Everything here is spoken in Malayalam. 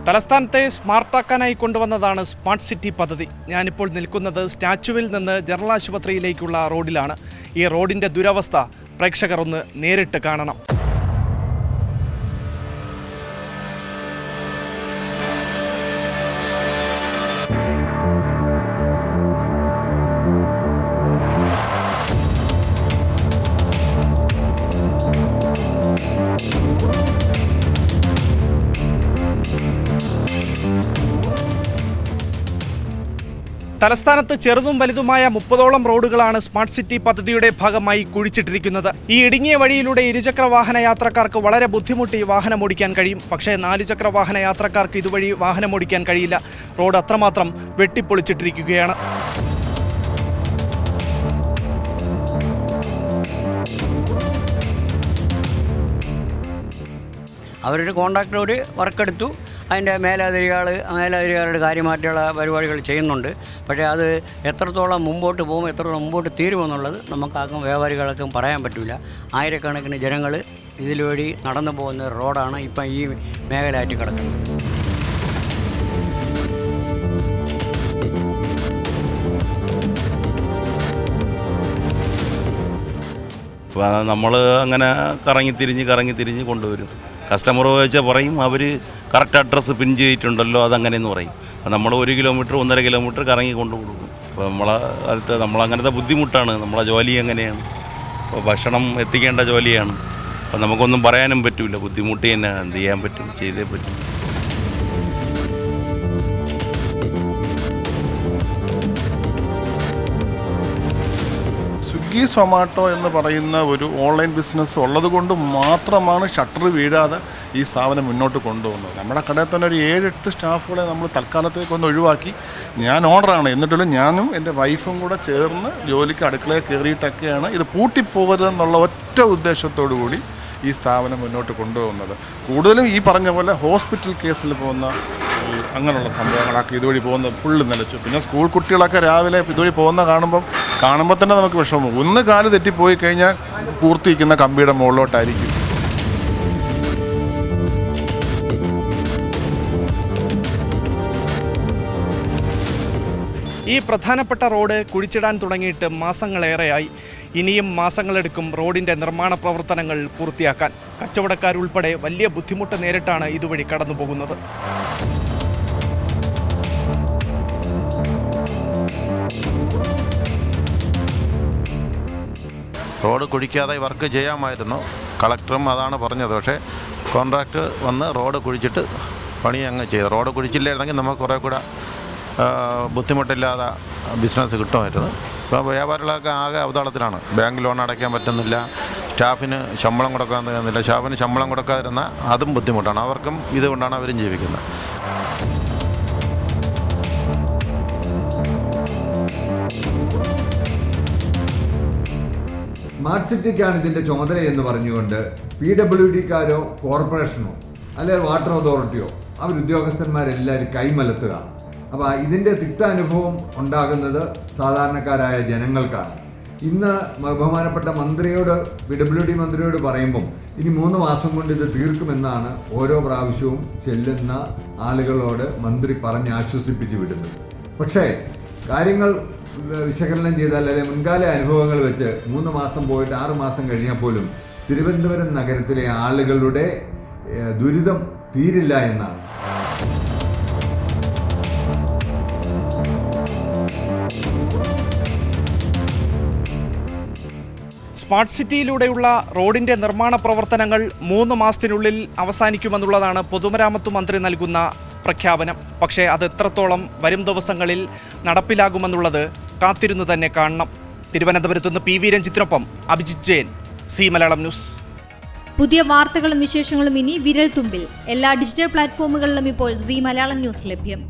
തലസ്ഥാനത്തെ സ്മാർട്ടാക്കാനായി കൊണ്ടുവന്നതാണ് സ്മാർട്ട് സിറ്റി പദ്ധതി. ഞാനിപ്പോൾ നിൽക്കുന്നത് സ്റ്റാച്യുവിൽ നിന്ന് ജനറൽ ആശുപത്രിയിലേക്കുള്ള റോഡിലാണ്. ഈ റോഡിൻ്റെ ദുരവസ്ഥ പ്രേക്ഷകർ ഒന്ന് നേരിട്ട് കാണണം. തലസ്ഥാനത്ത് ചെറുതും വലുതുമായ 30ഓളം റോഡുകളാണ് സ്മാർട്ട് സിറ്റി പദ്ധതിയുടെ ഭാഗമായി കുഴിച്ചിട്ടിരിക്കുന്നത്. ഈ ഇടുങ്ങിയ വഴിയിലൂടെ ഇരുചക്ര വാഹന യാത്രക്കാർക്ക് വളരെ ബുദ്ധിമുട്ടി വാഹനമോടിക്കാൻ കഴിയും. പക്ഷേ 4 ചക്ര വാഹന യാത്രക്കാർക്ക് ഇതുവഴി വാഹനമോടിക്കാൻ കഴിയില്ല. റോഡ് അത്രമാത്രം വെട്ടിപ്പൊളിച്ചിട്ടിരിക്കുകയാണ്. അവരുടെ കോൺട്രാക്ടർ വർക്കെടുത്തു, അതിൻ്റെ മേലധികാരികളുടെ കാര്യമായിട്ടുള്ള പരിപാടികൾ ചെയ്യുന്നുണ്ട്. പക്ഷേ അത് എത്രത്തോളം മുമ്പോട്ട് പോകും, എത്രത്തോളം മുമ്പോട്ട് തീരുമെന്നുള്ളത് നമുക്കാർക്കും വ്യാപാരികൾക്കും പറയാൻ പറ്റില്ല. ആയിരക്കണക്കിന് ജനങ്ങൾ ഇതിലുവഴി നടന്നു പോകുന്ന റോഡാണ് ഇപ്പം ഈ മേഖലയായിട്ട് കിടക്കുന്നത്. നമ്മൾ അങ്ങനെ കറങ്ങി തിരിഞ്ഞ് കൊണ്ടുവരും. കസ്റ്റമർ ചോദിച്ചാൽ പറയും അവർ കറക്റ്റ് അഡ്രസ്സ് പിൻ ചെയ്തിട്ടുണ്ടല്ലോ, അതങ്ങനെയെന്ന് പറയും. അപ്പോൾ നമ്മൾ 1 കിലോമീറ്റർ 1.5 കിലോമീറ്റർ കറങ്ങി കൊണ്ടു കൊടുക്കും. അപ്പോൾ നമ്മളങ്ങനത്തെ ബുദ്ധിമുട്ടാണ്. നമ്മളെ ജോലി എങ്ങനെയാണ്, അപ്പോൾ ഭക്ഷണം എത്തിക്കേണ്ട ജോലിയാണ്. അപ്പോൾ നമുക്കൊന്നും പറയാനും പറ്റില്ല. ബുദ്ധിമുട്ട് തന്നെ, എന്ത് ചെയ്യാൻ പറ്റും, ചെയ്തേ പറ്റും. സ്വിഗ്ഗി സൊമാറ്റോ എന്ന് പറയുന്ന ഒരു ഓൺലൈൻ ബിസിനസ് ഉള്ളതുകൊണ്ട് മാത്രമാണ് ഷട്ടർ വീഴാതെ ഈ സ്ഥാപനം മുന്നോട്ട് കൊണ്ടുപോകുന്നത്. നമ്മുടെ കടയിൽ തന്നെ ഒരു 7-8 സ്റ്റാഫുകളെ നമ്മൾ തൽക്കാലത്തേക്കൊന്ന് ഒഴിവാക്കി. ഞാൻ ഓണറാണ്, എന്നിട്ടും ഞാനും എൻ്റെ വൈഫും കൂടെ ചേർന്ന് ജോലിക്ക് അടുക്കളയിൽ കയറിയിട്ടൊക്കെയാണ് ഇത് പൂട്ടിപ്പോകരുതെന്നുള്ള ഒറ്റ ഉദ്ദേശത്തോടു കൂടി ഈ സ്ഥാപനം മുന്നോട്ട് കൊണ്ടുപോകുന്നത്. കൂടുതലും ഈ പറഞ്ഞ പോലെ ഹോസ്പിറ്റൽ കേസിൽ പോകുന്ന അങ്ങനെയുള്ള സംഭവങ്ങളൊക്കെ ഇതുവഴി പോകുന്നത് ഫുള്ള് നിലച്ചു. പിന്നെ സ്കൂൾ കുട്ടികളൊക്കെ രാവിലെ ഇതുവഴി പോകുന്ന കാണുമ്പോൾ തന്നെ നമുക്ക് വിഷമം. ഒന്ന് കാല് തെറ്റിപ്പോയി കഴിഞ്ഞാൽ പൂർത്തിയിരിക്കുന്ന കമ്പിയുടെ മുകളിലോട്ടായിരിക്കും. ഈ പ്രധാനപ്പെട്ട റോഡ് കുഴിച്ചിടാൻ തുടങ്ങിയിട്ട് മാസങ്ങളേറെയായി. ഇനിയും മാസങ്ങളെടുക്കും റോഡിൻ്റെ നിർമ്മാണ പ്രവർത്തനങ്ങൾ പൂർത്തിയാക്കാൻ. കച്ചവടക്കാരുൾപ്പെടെ വലിയ ബുദ്ധിമുട്ട് നേരിട്ടാണ് ഇതുവഴി കടന്നു പോകുന്നത്. റോഡ് കുഴിക്കാതെ വർക്ക് ചെയ്യാമായിരുന്നു. കളക്ടറും അതാണ് പറഞ്ഞത്. പക്ഷേ കോൺട്രാക്ട് വന്ന് റോഡ് കുഴിച്ചിട്ട് പണി അങ്ങ് ചെയ്തു. റോഡ് കുഴിച്ചില്ലായിരുന്നെങ്കിൽ നമുക്ക് കുറേ കൂടെ ബുദ്ധിമുട്ടില്ലാതെ ബിസിനസ് കിട്ടുമായിരുന്നു. ഇപ്പോൾ വ്യാപാരികളൊക്കെ ആകെ അവതാളത്തിലാണ്. ബാങ്ക് ലോൺ അടയ്ക്കാൻ പറ്റുന്നില്ല, സ്റ്റാഫിന് ശമ്പളം കൊടുക്കാൻ തരുന്നില്ല. സ്റ്റാഫിന് ശമ്പളം കൊടുക്കാതിരുന്ന അതും ബുദ്ധിമുട്ടാണ്. അവർക്കും ഇതുകൊണ്ടാണ് അവരും ജീവിക്കുന്നത്. സ്മാർട്ട് സിറ്റിക്കാണ് ഇതിൻ്റെ ചുമതല എന്ന് പറഞ്ഞുകൊണ്ട് PWDക്കാരോ കോർപ്പറേഷനോ അല്ലെങ്കിൽ വാട്ടർ അതോറിറ്റിയോ ഉദ്യോഗസ്ഥന്മാരെല്ലാവരും കൈമലത്തുകയാണ്. അപ്പോൾ ഇതിൻ്റെ തിക്താനുഭവം ഉണ്ടാകുന്നത് സാധാരണക്കാരായ ജനങ്ങൾക്കാണ്. ഇന്ന് ബഹുമാനപ്പെട്ട മന്ത്രിയോട് PWD മന്ത്രിയോട് പറയുമ്പം ഇനി 3 മാസം കൊണ്ട് ഇത് തീർക്കുമെന്നാണ് ഓരോ പ്രാവശ്യവും ചെല്ലുന്ന ആളുകളോട് മന്ത്രി പറഞ്ഞ് ആശ്വസിപ്പിച്ച് വിടുന്നത്. പക്ഷേ കാര്യങ്ങൾ വിശകലനം ചെയ്താൽ അല്ലെങ്കിൽ മുൻകാല അനുഭവങ്ങൾ വെച്ച് 3 മാസം പോയിട്ട് 6 മാസം കഴിഞ്ഞാൽ പോലും തിരുവനന്തപുരം നഗരത്തിലെ ആളുകളുടെ ദുരിതം തീരില്ല എന്നാണ്. സ്മാർട്ട് സിറ്റിയിലൂടെയുള്ള റോഡിൻ്റെ നിർമ്മാണ പ്രവർത്തനങ്ങൾ 3 മാസത്തിനുള്ളിൽ അവസാനിക്കുമെന്നുള്ളതാണ് പൊതുമരാമത്ത് മന്ത്രി നൽകുന്ന പ്രഖ്യാപനം. പക്ഷേ അത് എത്രത്തോളം വരും ദിവസങ്ങളിൽ നടപ്പിലാകുമെന്നുള്ളത് കാത്തിരുന്നു തന്നെ കാണണം. തിരുവനന്തപുരത്ത് നിന്ന് PV രഞ്ജിത്തിനൊപ്പം അഭിജിത്ത് ജയൻ, സി മലയാളം ന്യൂസ്. പുതിയ വാർത്തകളും വിശേഷങ്ങളും ഇനി വിരൽ തുമ്പിൽ. എല്ലാ ഡിജിറ്റൽ പ്ലാറ്റ്ഫോമുകളിലും ഇപ്പോൾ സി മലയാളം ന്യൂസ് ലഭ്യം.